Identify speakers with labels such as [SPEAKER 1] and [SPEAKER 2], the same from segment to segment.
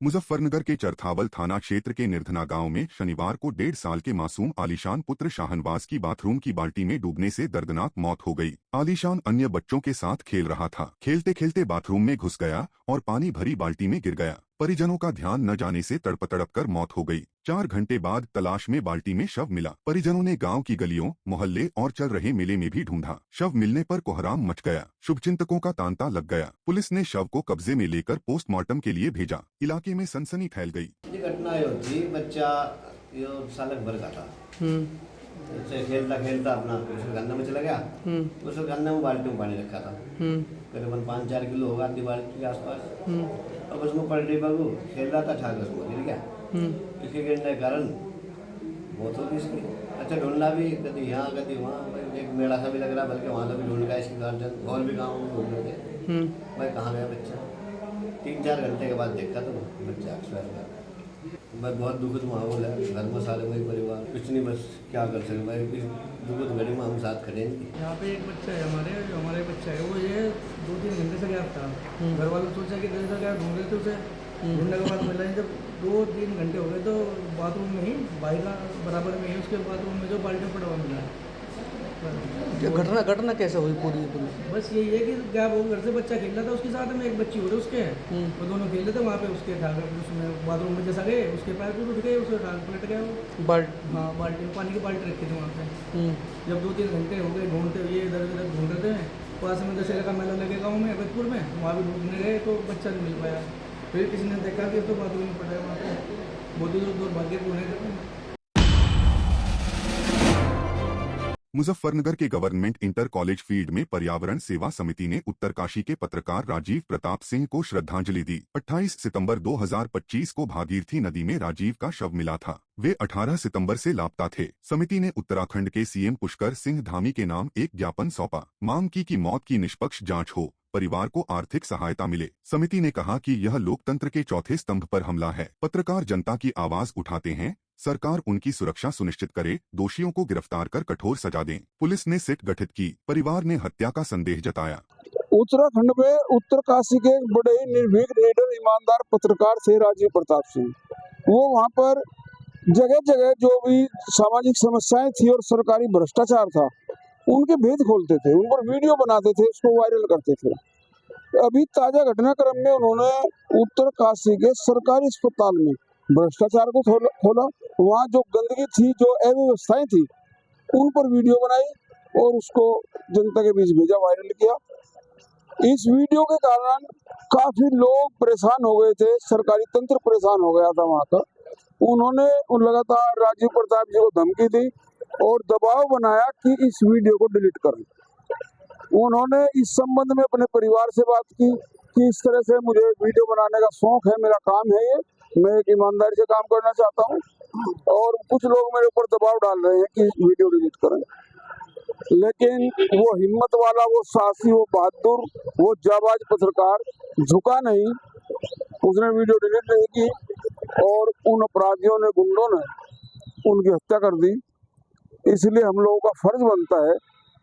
[SPEAKER 1] मुजफ्फरनगर के चरथावल थाना क्षेत्र के निर्धना गांव में शनिवार को 1.5 साल के मासूम आलीशान पुत्र शाहनवाज की बाथरूम की बाल्टी में डूबने से दर्दनाक मौत हो गई। आलीशान अन्य बच्चों के साथ खेल रहा था। खेलते खेलते बाथरूम में घुस गया और पानी भरी बाल्टी में गिर गया। परिजनों का ध्यान न जाने से तड़प कर मौत हो गई। 4 घंटे बाद तलाश में बाल्टी में शव मिला। परिजनों ने गांव की गलियों, मोहल्ले और चल रहे मेले में भी ढूंढा। शव मिलने पर कोहराम मच गया। शुभचिंतकों का तांता लग गया। पुलिस ने शव को कब्जे में लेकर पोस्टमार्टम के लिए भेजा। इलाके में सनसनी फैल गई।
[SPEAKER 2] ये घटना ये होती, बच्चा ये सालक भर का था। खेलता खेलता अपना उसके गन्ने में चला गया। उसके गन्ने में बाल्टी में पानी रखा था, करीबन 5-4 किलो होगा आधी बाल्टी के आसपास। अब उसमें पलटी बाबू खेल रहा था, ठाक उसमें गिर गया। इसके गिरने के कारण मौत हो गई इसकी। अच्छा ढूंढना भी कभी यहाँ कभी वहाँ, एक मेला सा भी लग रहा, बल्कि वहाँ का भी ढूंढ गया इसकी गार्जियन और भी गाँव में ढूंढ रहे थे। भाई कहाँ गया बच्चा? 3-4 घंटे के बाद देखा तो बच्चा एक्सपायर हो गया। मैं बहुत दुखद माहौल है घर में, सारे मेरे परिवार कुछ नहीं, बस क्या कर सकते भाई, इस दुखद घड़ी में हम साथ खड़े हैं।
[SPEAKER 3] यहाँ पे एक बच्चा है हमारे बच्चा है, वो ये 2-3 घंटे से गया था। घर वालों सोचा कि घर से क्या ढूंढ रहे थे उसे, ढूंढने के बाद मिला। जब 2-3 घंटे हो गए तो बाथरूम में ही बाहर बराबर में ही उसके बाथरूम में जो बाल्टी पड़ा हुआ मिला।
[SPEAKER 4] घटना कैसे हुई पूरी?
[SPEAKER 3] बस यही है कि क्या वो घर से बच्चा खेल रहा था, उसके साथ में एक बच्ची हो रही उसके, वो दोनों खेल रहे थे वहाँ पे। उसके उसमें बाथरूम में जैसा गए, उसके पैर भी उठ गए, उसके पलट गया वो। हाँ, बाल्टी पानी की बाल्टी रखी थी वहाँ पे। जब 2-3 घंटे हो गए ढूंढते हुए, इधर उधर ढूंढ रहे थे। पास में दशहरा का मेला लगे गाँव में अकबरपुर में, वहाँ भी ढूंढने गए तो बच्चा नहीं मिल पाया। फिर किसी ने देखा कि तो बाथरूम में पड़ा है वहाँ पे। बहुत ही दुर्भाग्यपूर्ण है।
[SPEAKER 1] मुजफ्फरनगर के गवर्नमेंट इंटर कॉलेज फील्ड में पर्यावरण सेवा समिति ने उत्तरकाशी के पत्रकार राजीव प्रताप सिंह को श्रद्धांजलि दी। 28 सितंबर 2025 को भागीरथी नदी में राजीव का शव मिला था। वे 18 सितंबर से लापता थे। समिति ने उत्तराखंड के सीएम पुष्कर सिंह धामी के नाम एक ज्ञापन सौंपा। मांग की कि मौत की निष्पक्ष जांच हो, परिवार को आर्थिक सहायता मिले। समिति ने कहा कि यह लोकतंत्र के चौथे स्तंभ पर हमला है। पत्रकार जनता की आवाज उठाते हैं, सरकार उनकी सुरक्षा सुनिश्चित करे, दोषियों को गिरफ्तार कर कठोर सजा दें। पुलिस ने सिट गठित की। परिवार ने हत्या का संदेह जताया।
[SPEAKER 5] उत्तराखंड में उत्तरकाशी के एक बड़े ही निर्भीक, निडर, ईमानदार पत्रकार थे राजीव प्रताप सिंह। वो वहाँ पर जगह जगह जो भी सामाजिक समस्याएं थी और सरकारी भ्रष्टाचार था, उनके भेद खोलते थे, उन पर वीडियो बनाते थे, उसको वायरल करते थे। अभी ताजा घटनाक्रम में उन्होंने उत्तरकाशी के सरकारी अस्पताल में भ्रष्टाचार को खोला। वहाँ जो गंदगी थी, जो अव्यवस्थाएं थी, उन पर वीडियो बनाई और उसको जनता के बीच भेजा, वायरल किया। इस वीडियो के कारण काफी लोग परेशान हो गए थे, सरकारी तंत्र परेशान हो गया था वहाँ का। उन्होंने लगातार राजीव प्रताप जी को धमकी दी और दबाव बनाया कि इस वीडियो को डिलीट करें। उन्होंने इस संबंध में अपने परिवार से बात की कि इस तरह से मुझे वीडियो बनाने का शौक है, मेरा काम है ये, मैं एक ईमानदारी से काम करना चाहता हूँ, और कुछ लोग मेरे ऊपर दबाव डाल रहे हैं कि वीडियो डिलीट करें। लेकिन वो हिम्मत वाला, वो साहसी, वो बहादुर, वो जाबाज पत्रकार झुका नहीं। उसने वीडियो डिलीट नहीं की और उन अपराधियों ने, गुंडों ने उनकी हत्या कर दी। इसलिए हम लोगों का फर्ज बनता है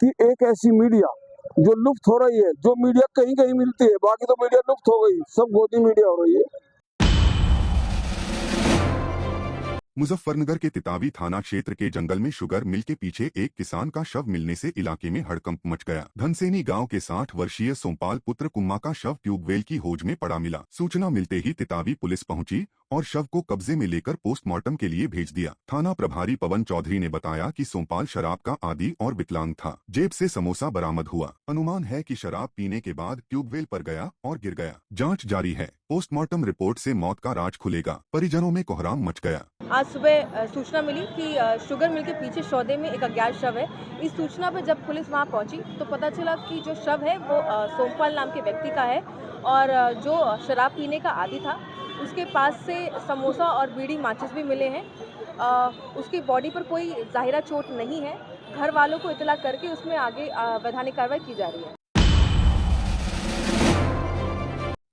[SPEAKER 5] कि एक ऐसी मीडिया जो लुप्त हो रही है, जो मीडिया कहीं कहीं मिलती है, बाकी तो मीडिया लुप्त हो गई, सब गोदी मीडिया हो रही है।
[SPEAKER 1] मुजफ्फरनगर के तितावी थाना क्षेत्र के जंगल में शुगर मिल के पीछे एक किसान का शव मिलने से इलाके में हड़कंप मच गया। धनसेनी गांव के 60 वर्षीय सोमपाल पुत्र कुम्मा का शव ट्यूबवेल की होज में पड़ा मिला। सूचना मिलते ही तितावी पुलिस पहुंची और शव को कब्जे में लेकर पोस्टमार्टम के लिए भेज दिया। थाना प्रभारी पवन चौधरी ने बताया कि सोमपाल शराब का आदी और विकलांग था। जेब से समोसा बरामद हुआ। अनुमान है कि शराब पीने के बाद ट्यूबवेल पर गया और गिर गया। जांच जारी है। पोस्टमार्टम रिपोर्ट से मौत का राज खुलेगा। परिजनों में कोहराम मच गया।
[SPEAKER 6] आज सुबह सूचना मिली कि शुगर मिल के पीछे सौदे में एक अज्ञात शव है। इस सूचना पर जब पुलिस वहां पहुंची तो पता चला कि जो शव है वो सोमपाल नाम के व्यक्ति का है और जो शराब पीने का आदी था, उसके पास से समोसा और बीड़ी माचिस भी मिले हैं। उसकी बॉडी पर कोई ज़ाहिरा चोट नहीं है। घर वालों को इतला करके उसमें आगे वैधानिक कार्रवाई की जा रही है।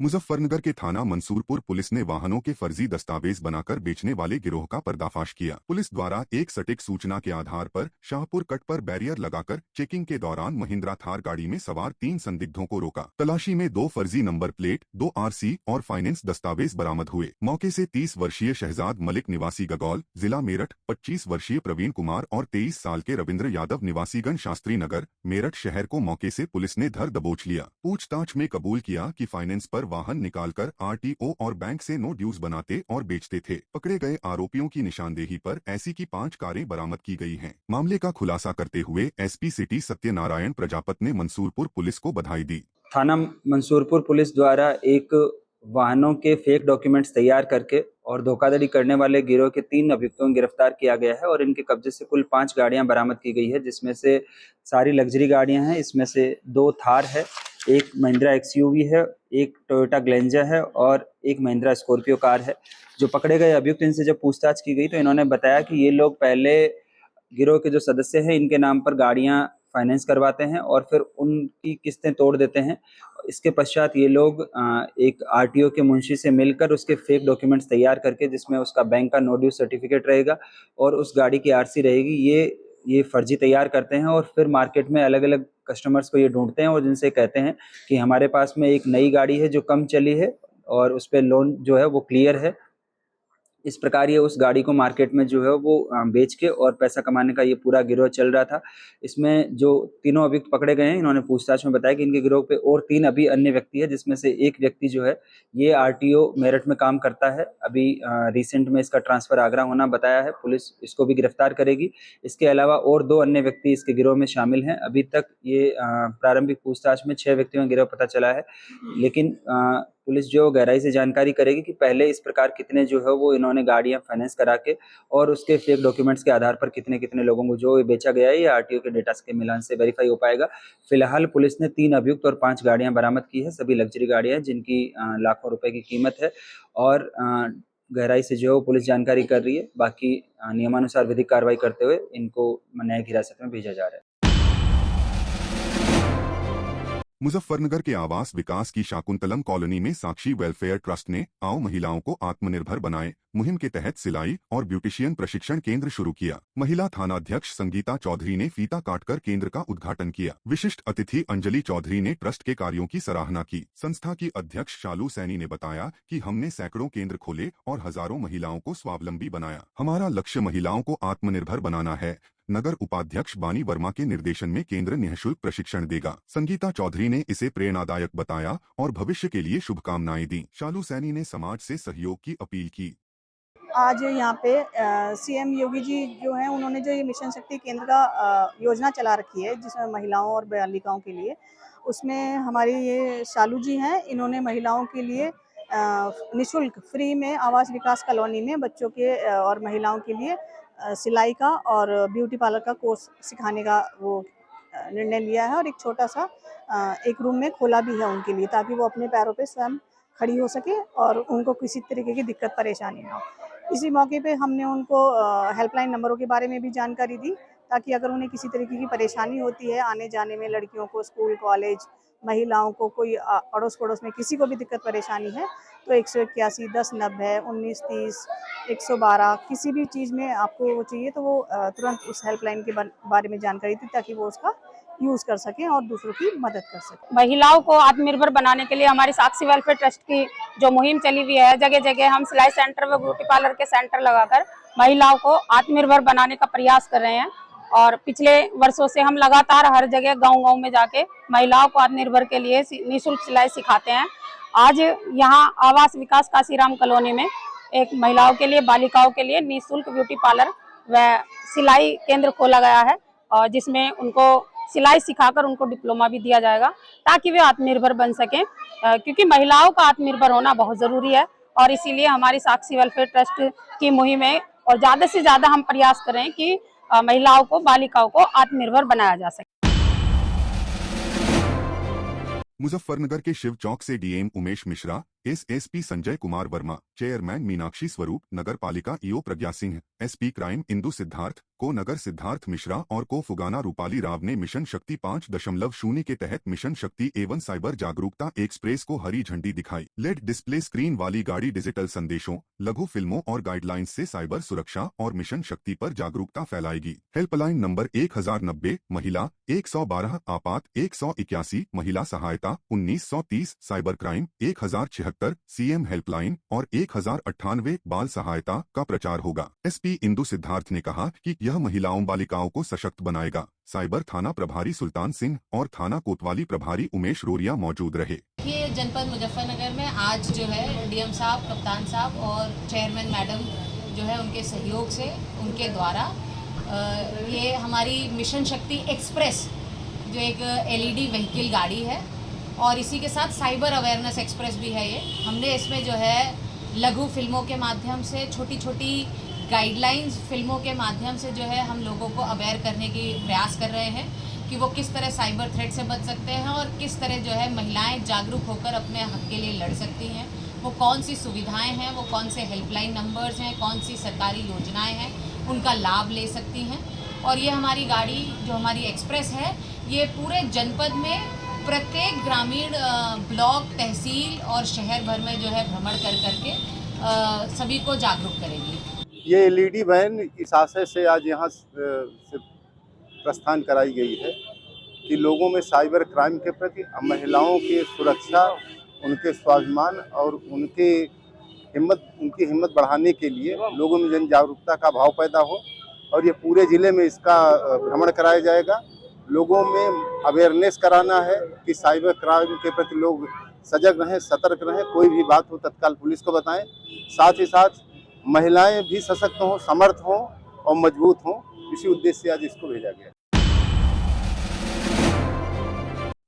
[SPEAKER 1] मुजफ्फरनगर के थाना मंसूरपुर पुलिस ने वाहनों के फर्जी दस्तावेज बनाकर बेचने वाले गिरोह का पर्दाफाश किया। पुलिस द्वारा एक सटीक सूचना के आधार पर शाहपुर कट पर बैरियर लगाकर चेकिंग के दौरान महिंद्रा थार गाड़ी में सवार 3 संदिग्धों को रोका। तलाशी में 2 फर्जी नंबर प्लेट, 2 RC और फाइनेंस दस्तावेज बरामद हुए। मौके से 30 वर्षीय शहजाद मलिक निवासी गगौल, जिला मेरठ, 25 वर्षीय प्रवीण कुमार और 23 साल के रविंद्र यादव निवासीगण शास्त्री नगर, मेरठ शहर को मौके से पुलिस ने धर दबोच लिया। पूछताछ में कबूल किया कि फाइनेंस पर वाहन निकालकर RTO और बैंक से नो ड्यूज बनाते और बेचते थे। पकड़े गए आरोपियों की निशानदेही पर ऐसी की 5 कारें बरामद की गई हैं। मामले का खुलासा करते हुए SP सिटी सत्यनारायण प्रजापत ने मंसूरपुर पुलिस को बधाई दी।
[SPEAKER 4] थाना मंसूरपुर पुलिस द्वारा एक वाहनों के फेक डॉक्यूमेंट्स तैयार करके और धोखाधड़ी करने वाले गिरोह के 3 अभियुक्तों को गिरफ्तार किया गया है और इनके कब्जे से कुल 5 गाड़ियां बरामद की गई है, जिसमें से सारी लग्जरी गाड़ियां हैं। इसमें से 2 थार है, एक महिंद्रा XUV है, एक टोयोटा ग्लेंजर है और एक महिंद्रा स्कॉर्पियो कार है। जो पकड़े गए अभियुक्त, इनसे जब पूछताछ की गई तो इन्होंने बताया कि ये लोग पहले गिरोह के जो सदस्य हैं इनके नाम पर गाड़ियां फाइनेंस करवाते हैं और फिर उनकी किस्तें तोड़ देते हैं। इसके पश्चात ये लोग एक RTO के मुंशी से मिलकर उसके फेक डॉक्यूमेंट्स तैयार करके, जिसमें उसका बैंक का नो ड्यू सर्टिफिकेट रहेगा और उस गाड़ी की RC रहेगी, ये फर्जी तैयार करते हैं और फिर मार्केट में अलग अलग कस्टमर्स को ये ढूंढते हैं और जिनसे कहते हैं कि हमारे पास में एक नई गाड़ी है जो कम चली है और उस पर लोन जो है वो क्लियर है। इस प्रकार ये उस गाड़ी को मार्केट में जो है वो बेच के और पैसा कमाने का ये पूरा गिरोह चल रहा था। इसमें जो तीनों अभियुक्त पकड़े गए हैं, इन्होंने पूछताछ में बताया कि इनके गिरोह पे और 3 अभी अन्य व्यक्ति है, जिसमें से एक व्यक्ति जो है ये RTO मेरठ में काम करता है। अभी रिसेंट में इसका ट्रांसफर आगरा होना बताया है। पुलिस इसको भी गिरफ्तार करेगी। इसके अलावा और 2 अन्य व्यक्ति इसके गिरोह में शामिल हैं। अभी तक ये प्रारंभिक पूछताछ में 6 व्यक्तियों का गिरोह पता चला है, लेकिन पुलिस जो गहराई से जानकारी करेगी कि पहले इस प्रकार कितने जो है वो इन्होंने गाड़ियां फाइनेंस करा के और उसके फेक डॉक्यूमेंट्स के आधार पर कितने कितने लोगों को जो बेचा गया है, ये RTO के डेटा के मिलान से वेरीफाई हो पाएगा। फिलहाल पुलिस ने 3 अभियुक्त और 5 गाड़ियां बरामद की है। सभी लग्जरी गाड़ियां हैं जिनकी लाखों रुपए की कीमत है और गहराई से जो है वो पुलिस जानकारी कर रही है। बाकी नियमानुसार विधिक कार्रवाई करते हुए इनको न्यायिक हिरासत में भेजा जा रहा है।
[SPEAKER 1] मुजफ्फरनगर के आवास विकास की शाकुंतलम कॉलोनी में साक्षी वेलफेयर ट्रस्ट ने आओ महिलाओं को आत्मनिर्भर बनाए मुहिम के तहत सिलाई और ब्यूटिशियन प्रशिक्षण केंद्र शुरू किया। महिला थानाध्यक्ष संगीता चौधरी ने फीता काटकर केंद्र का उद्घाटन किया। विशिष्ट अतिथि अंजलि चौधरी ने ट्रस्ट के कार्यों की सराहना की। संस्था की अध्यक्ष शालू सैनी ने बताया कि हमने सैकड़ों केंद्र खोले और हजारों महिलाओं को स्वावलंबी बनाया। हमारा लक्ष्य महिलाओं को आत्मनिर्भर बनाना है। नगर उपाध्यक्ष बानी वर्मा के निर्देशन में केंद्र निःशुल्क प्रशिक्षण देगा। संगीता चौधरी ने इसे प्रेरणादायक बताया और भविष्य के लिए शुभकामनाएं दी। शालू सैनी ने समाज से सहयोग की अपील की।
[SPEAKER 7] आज यहाँ पे CM योगी जी जो हैं, उन्होंने जो ये मिशन शक्ति केंद्र का योजना चला रखी है, जिसमें महिलाओं और बालिकाओं के लिए, उसमें हमारी ये शालू जी हैं, इन्होंने महिलाओं के लिए निःशुल्क फ्री में आवास विकास कॉलोनी में बच्चों के और महिलाओं के लिए सिलाई का और ब्यूटी पार्लर का कोर्स सिखाने का वो निर्णय लिया है और एक छोटा सा एक रूम में खोला भी है उनके लिए, ताकि वो अपने पैरों पे स्वयं खड़ी हो सके और उनको किसी तरीके की दिक्कत परेशानी ना हो। इसी मौके पे हमने उनको हेल्पलाइन नंबरों के बारे में भी जानकारी दी, ताकि अगर उन्हें किसी तरीके की परेशानी होती है आने जाने में, लड़कियों को स्कूल कॉलेज, महिलाओं को कोई अड़ोस पड़ोस में किसी को भी दिक्कत परेशानी है, तो 181 10 90 19 30 112 किसी भी चीज़ में आपको वो चाहिए तो वो तुरंत उस हेल्पलाइन के बारे में जानकारी दी, ताकि वो उसका यूज़ कर सकें और दूसरों की मदद कर सकें।
[SPEAKER 8] महिलाओं को आत्मनिर्भर बनाने के लिए हमारी साक्षी वेलफेयर ट्रस्ट की जो मुहिम चली हुई है, जगह जगह हम सिलाई सेंटर व ब्यूटी पार्लर के सेंटर लगाकर महिलाओं को आत्मनिर्भर बनाने का प्रयास कर रहे हैं और पिछले वर्षों से हम लगातार हर जगह गांव-गांव में जाके महिलाओं को आत्मनिर्भर के लिए निःशुल्क सिलाई सिखाते हैं। आज यहाँ आवास विकास काशीराम कॉलोनी में एक महिलाओं के लिए, बालिकाओं के लिए निःशुल्क ब्यूटी पार्लर व सिलाई केंद्र खोला गया है और जिसमें उनको सिलाई सिखाकर उनको डिप्लोमा भी दिया जाएगा, ताकि वे आत्मनिर्भर बन सकें, क्योंकि महिलाओं का आत्मनिर्भर होना बहुत ज़रूरी है और इसीलिए हमारी साक्षी वेलफेयर ट्रस्ट की मुहिम है और ज़्यादा से ज़्यादा हम प्रयास करें कि महिलाओं को, बालिकाओं को आत्मनिर्भर बनाया जा सके।
[SPEAKER 1] मुजफ्फरनगर के शिव चौक से DM Umesh Mishra, SSP Sanjay Kumar Verma, chairman Meenakshi स्वरूप, नगर पालिका EO Pragya Singh, SP crime Indu Siddharth, को नगर सिद्धार्थ मिश्रा और को फुगाना रूपाली राव ने मिशन शक्ति 5.0 के तहत मिशन शक्ति एवं साइबर जागरूकता एक्सप्रेस को हरी झंडी दिखाई। लेड डिस्प्ले स्क्रीन वाली गाड़ी डिजिटल संदेशों, लघु फिल्मों और गाइडलाइंस से साइबर सुरक्षा और मिशन शक्ति पर जागरूकता फैलाएगी। हेल्पलाइन नंबर 1090 महिला, 112 आपात, 181 महिला सहायता, 1930 साइबर क्राइम, 1076 सीएम हेल्पलाइन और 1098 बाल सहायता का प्रचार होगा। एसपी इंदु सिद्धार्थ ने कहा कि यह महिलाओं बालिकाओं को सशक्त बनाएगा। साइबर थाना प्रभारी सुल्तान सिंह और थाना कोतवाली प्रभारी उमेश रोरिया मौजूद रहे।
[SPEAKER 9] ये जनपद मुजफ्फरनगर में आज जो है डीएम साहब, कप्तान साहब और चेयरमैन मैडम जो है उनके सहयोग से, उनके द्वारा ये हमारी मिशन शक्ति एक्सप्रेस जो एक एलईडी व्हीकल गाड़ी है और इसी के साथ साइबर अवेयरनेस एक्सप्रेस भी है। ये हमने इसमें जो है लघु फिल्मों के माध्यम से, छोटी छोटी गाइडलाइंस फिल्मों के माध्यम से जो है हम लोगों को अवेयर करने की प्रयास कर रहे हैं कि वो किस तरह साइबर थ्रेट से बच सकते हैं और किस तरह जो है महिलाएं जागरूक होकर अपने हक के लिए लड़ सकती हैं। वो कौन सी सुविधाएं हैं, वो कौन से हेल्पलाइन नंबर्स हैं, कौन सी सरकारी योजनाएं हैं, उनका लाभ ले सकती हैं। और ये हमारी गाड़ी जो हमारी एक्सप्रेस है, ये पूरे जनपद में प्रत्येक ग्रामीण ब्लॉक, तहसील और शहर भर में जो है भ्रमण कर करके सभी को जागरूक करेगी।
[SPEAKER 10] ये एलईडी वैन इस आशय से आज यहाँ से प्रस्थान कराई गई है कि लोगों में साइबर क्राइम के प्रति, महिलाओं की सुरक्षा, उनके स्वाभिमान और उनकी हिम्मत बढ़ाने के लिए लोगों में जन जागरूकता का भाव पैदा हो। और ये पूरे ज़िले में इसका भ्रमण कराया जाएगा। लोगों में अवेयरनेस कराना है कि साइबर क्राइम के प्रति लोग सजग रहें, सतर्क रहें, कोई भी बात हो तत्काल पुलिस को बताएं। साथ ही साथ महिलाएं भी सशक्त हों, समर्थ हों और मजबूत हों। इसी उद्देश्य से आज इसको भेजा गया।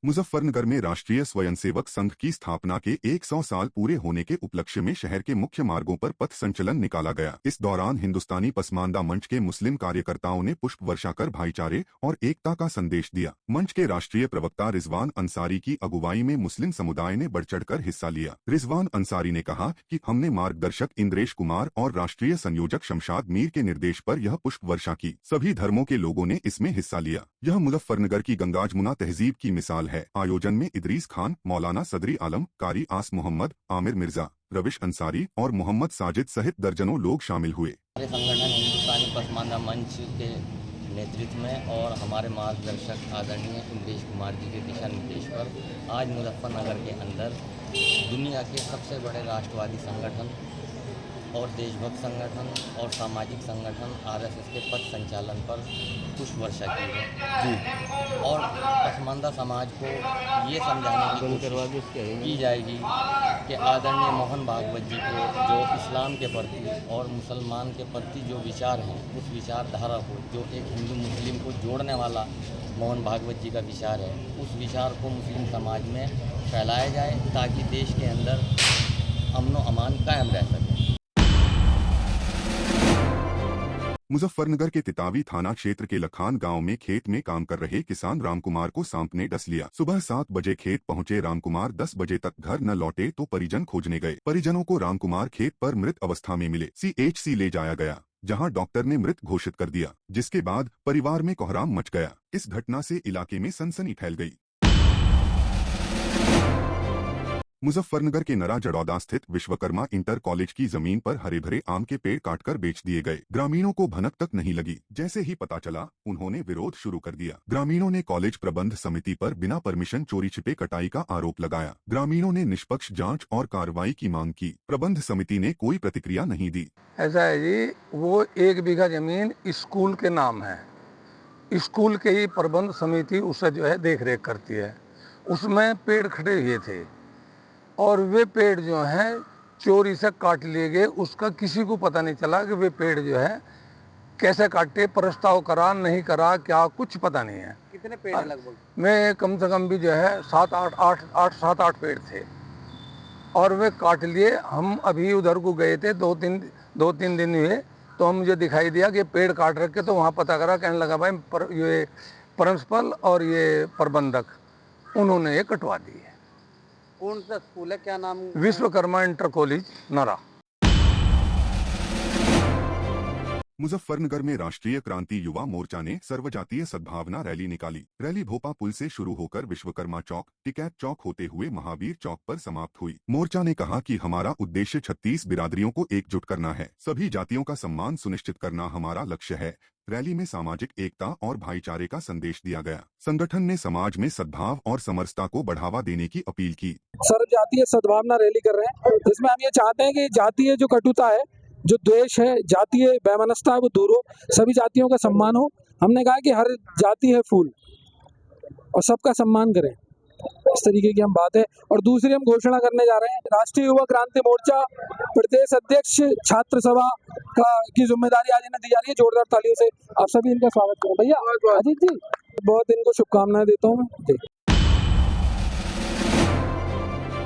[SPEAKER 1] मुजफ्फरनगर में राष्ट्रीय स्वयंसेवक संघ की स्थापना के 100 साल पूरे होने के उपलक्ष्य में शहर के मुख्य मार्गों पर पथ संचलन निकाला गया। इस दौरान हिंदुस्तानी पसमानदा मंच के मुस्लिम कार्यकर्ताओं ने पुष्प वर्षा कर भाईचारे और एकता का संदेश दिया। मंच के राष्ट्रीय प्रवक्ता रिजवान अंसारी की अगुवाई में मुस्लिम समुदाय ने बढ़ चढ़कर हिस्सा लिया। रिजवान अंसारी ने कहा कि हमने मार्गदर्शक इंद्रेश कुमार और राष्ट्रीय संयोजक शमशाद मीर के निर्देश पर यह पुष्प वर्षा की। सभी धर्मों के लोगों ने इसमें हिस्सा लिया। यह मुजफ्फरनगर की गंगाजमुना तहजीब की मिसाल है। आयोजन में इदरीस खान, मौलाना सदरी आलम, कारी आस मोहम्मद, आमिर मिर्जा, रविश अंसारी और मोहम्मद साजिद सहित दर्जनों लोग शामिल हुए।
[SPEAKER 11] हमारे संगठन हिंदुस्तानी पसमानदा मंच के नेतृत्व में और हमारे मार्गदर्शक आदरणीय इंद्रेश कुमार जी के दिशा निर्देश पर आज मुजफ्फरनगर के अंदर दुनिया के सबसे बड़े राष्ट्रवादी संगठन और देशभक्त संगठन और सामाजिक संगठन आरएसएस के पथ संचालन पर पुष्प वर्षा की है और पसमानदा समाज को ये समझाने की कोशिश की जाएगी कि आदरणीय मोहन भागवत जी को जो इस्लाम के प्रति और मुसलमान के प्रति जो विचार हैं, उस विचारधारा को, जो एक हिंदू मुस्लिम को जोड़ने वाला मोहन भागवत जी का विचार है, उस विचार को मुस्लिम समाज में फैलाया जाए ताकि देश के अंदर अमन व अमान कायम रह सके।
[SPEAKER 1] मुजफ्फरनगर के तितावी थाना क्षेत्र के लखान गांव में खेत में काम कर रहे किसान रामकुमार को सांप ने डस लिया। सुबह 7 बजे खेत पहुंचे रामकुमार 10 बजे तक घर न लौटे तो परिजन खोजने गए। परिजनों को रामकुमार खेत पर मृत अवस्था में मिले। सीएचसी ले जाया गया, जहां डॉक्टर ने मृत घोषित कर दिया, जिसके बाद परिवार में कोहराम मच गया। इस घटना से इलाके में सनसनी फैल गई। मुजफ्फरनगर के नरा जड़ौदा स्थित विश्वकर्मा इंटर कॉलेज की जमीन पर हरे भरे आम के पेड़ काटकर बेच दिए गए। ग्रामीणों को भनक तक नहीं लगी। जैसे ही पता चला, उन्होंने विरोध शुरू कर दिया। ग्रामीणों ने कॉलेज प्रबंध समिति पर बिना परमिशन चोरी छिपे कटाई का आरोप लगाया। ग्रामीणों ने निष्पक्ष जांच और कार्रवाई की मांग की। प्रबंध समिति ने कोई प्रतिक्रिया नहीं दी।
[SPEAKER 5] ऐसा है जी, वो 1 बीघा जमीन स्कूल के नाम है। स्कूल के ही प्रबंध समिति उसे जो है देख रेख करती है। उसमें पेड़ खड़े हुए थे और वे पेड़ जो हैं चोरी से काट लिए गए। उसका किसी को पता नहीं चला कि वे पेड़ जो है कैसे काटे, प्रस्ताव करा नहीं करा, क्या कुछ पता नहीं है।
[SPEAKER 3] कितने पेड़ लगभग?
[SPEAKER 5] मैं कम से कम भी जो है 7-8 पेड़ थे और वे काट लिए। हम अभी उधर को गए थे, 2-3 दिन हुए, तो हम मुझे दिखाई दिया कि पेड़ काट रखे। तो वहाँ पता करा, कहने लगा भाई ये प्रिंसिपल और ये प्रबंधक, उन्होंने ये कटवा दिए।
[SPEAKER 12] कौन सा स्कूल है, क्या नाम?
[SPEAKER 13] विश्वकर्मा इंटर कॉलेज नारा।
[SPEAKER 1] मुजफ्फरनगर में राष्ट्रीय क्रांति युवा मोर्चा ने सर्वजातीय सद्भावना रैली निकाली। रैली भोपा पुल से शुरू होकर विश्वकर्मा चौक, टिकैत चौक होते हुए महावीर चौक पर समाप्त हुई। मोर्चा ने कहा कि हमारा उद्देश्य 36 बिरादरियों को एकजुट करना है, सभी जातियों का सम्मान सुनिश्चित करना हमारा लक्ष्य है। रैली में सामाजिक एकता और भाईचारे का संदेश दिया गया। संगठन ने समाज में सद्भाव और समरसता को बढ़ावा देने की अपील की।
[SPEAKER 5] सर्वजातीय सद्भावना रैली कर रहे हैं, जिसमें हम ये चाहते हैं कि जातीय जो कटुता है, जो द्वेष है, जातीय वैमनस्यता है, वो दूर हो, सभी जातियों का सम्मान हो। हमने कहा कि हर जाति है फूल और सबका सम्मान करें, इस तरीके की हम बात है। और दूसरी हम घोषणा करने जा रहे हैं, राष्ट्रीय युवा क्रांति मोर्चा प्रदेश अध्यक्ष छात्र सभा की जिम्मेदारी आज इन्हें दी जा रही है। जोरदार तालियों से आप सभी इनका स्वागत करें। भैया अजीत जी, बहुत इनको शुभकामनाएं देता हूँ।